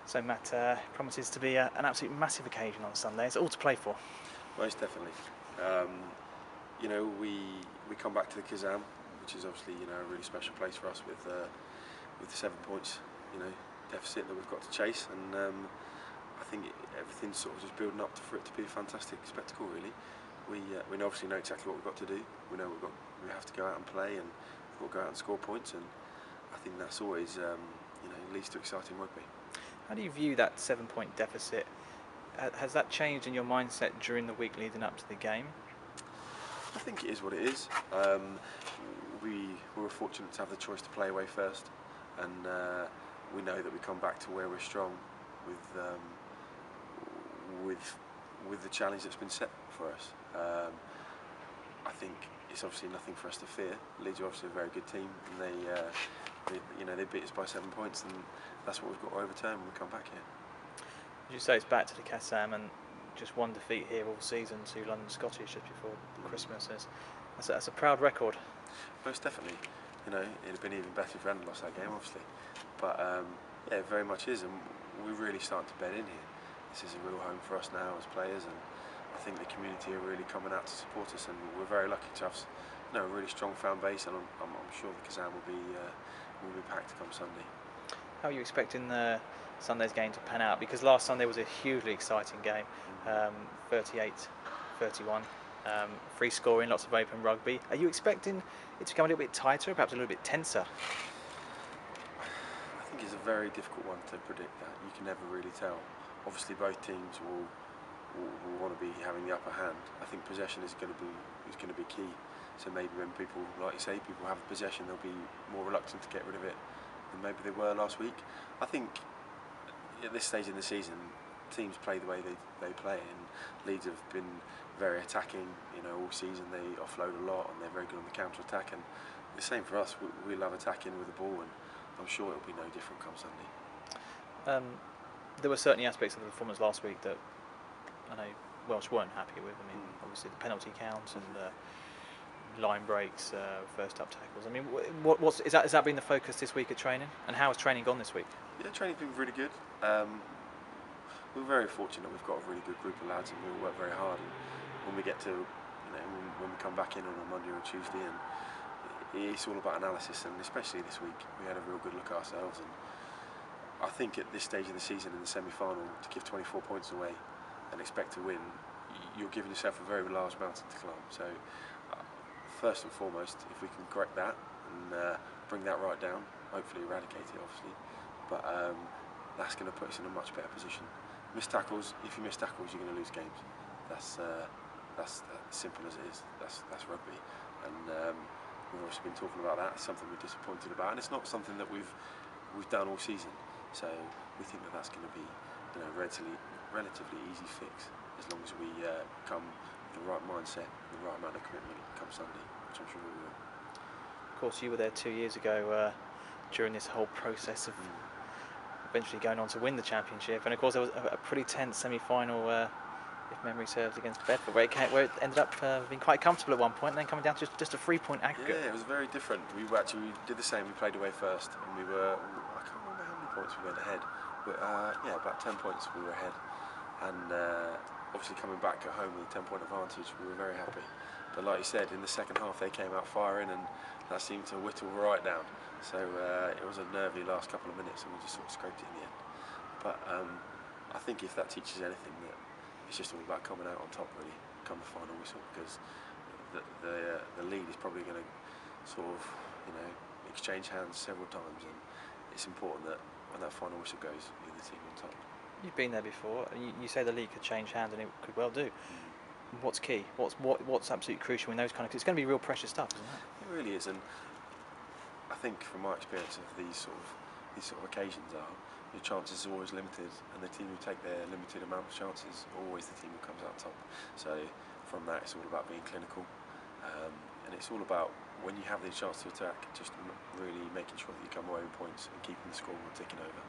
So Matt, promises to be an absolute massive occasion on Sunday. It's all to play for. Most definitely. You know, we come back to the Kazam, which is obviously a really special place for us with the 7 points deficit that we've got to chase, and I think everything's sort of just building up for it to be a fantastic spectacle. Really, we obviously know exactly what we've got to do. We know we have to go out and play, and we'll go out and score points, and I think that's always leads to exciting rugby. How do you view that 7 point deficit? Has that changed in your mindset during the week leading up to the game? I think it is what it is. We were fortunate to have the choice to play away first, and we know that we come back to where we're strong with the challenge that's been set for us. I think it's obviously nothing for us to fear. Leeds are obviously a very good team, and they beat us by 7 points, and that's what we've got to overturn when we come back here. As you say, it's back to the Kassam, and just one defeat here all season to London Scottish just before Christmas. That's a proud record. Most definitely. It'd have been even better if we hadn't lost that game, obviously. But yeah, it very much is, and we're really starting to bed in here. This is a real home for us now as players, and I think the community are really coming out to support us, and we're very lucky to have a really strong fan base, and I'm sure the Kazan will be packed come Sunday. How are you expecting Sunday's game to pan out? Because last Sunday was a hugely exciting game, 38-31, free scoring, lots of open rugby. Are you expecting it to become a little bit tighter, perhaps a little bit tenser? I think it's a very difficult one to predict that. You can never really tell. Obviously both teams will want to be having the upper hand. I think possession is going to be key. So maybe when people, like you say, people have possession, they'll be more reluctant to get rid of it than maybe they were last week. I think at this stage in the season, teams play the way they play, and Leeds have been very attacking. All season they offload a lot, and they're very good on the counter attack. And the same for us. We love attacking with the ball, and I'm sure it'll be no different come Sunday. There were certainly aspects of the performance last week that I know Welsh weren't happy with. I mean, obviously the penalty count and line breaks, first up tackles. I mean, is that been the focus this week at training? And how has training gone this week? Yeah, training's been really good. We're very fortunate. We've got a really good group of lads, and we all work very hard. And when we get to, when we come back in on a Monday or a Tuesday, and it's all about analysis. And especially this week, we had a real good look at ourselves. And I think at this stage of the season, in the semi-final, to give 24 points away and expect to win, you're giving yourself a very large mountain to climb. So first and foremost, if we can correct that and bring that right down, hopefully eradicate it, obviously, but that's going to put us in a much better position. Missed tackles, if you miss tackles, you're going to lose games. That's as simple as it is. That's rugby, and we've also been talking about that. It's something we're disappointed about, and it's not something that we've done all season. So we think that that's going to be relatively easy fix, as long as we come with the right mindset and the right amount of commitment come Sunday, which I'm sure we will. Of course, you were there 2 years ago during this whole process of eventually going on to win the championship, and of course there was a pretty tense semi-final, if memory serves, against Bedford, where it ended up being quite comfortable at one point, and then coming down to just a 3-point aggregate. Yeah, it was very different. We did the same. We played away first, and I can't remember how many points we went ahead, but yeah, about 10 points we were ahead, and obviously coming back at home with a 10-point advantage, we were very happy. But like you said, in the second half they came out firing, and that seemed to whittle right down. So it was a nervy last couple of minutes, and we just sort of scraped it in the end. But I think if that teaches anything, that it's just all about coming out on top, really, come the final whistle, because the lead is probably going to sort of exchange hands several times, and it's important that when that final whistle goes, you're the team on top. You've been there before, and you say the league could change hands, and it could well do. What's key? What's absolutely crucial in those kind of? Cause it's going to be real precious stuff, isn't it? It really is, and I think from my experience of these sort of occasions are, your chances are always limited, and the team who take their limited amount of chances are always the team who comes out top. So from that, it's all about being clinical, and it's all about, when you have the chance to attack, just really making sure that you come away with points and keeping the scoreboard ticking over.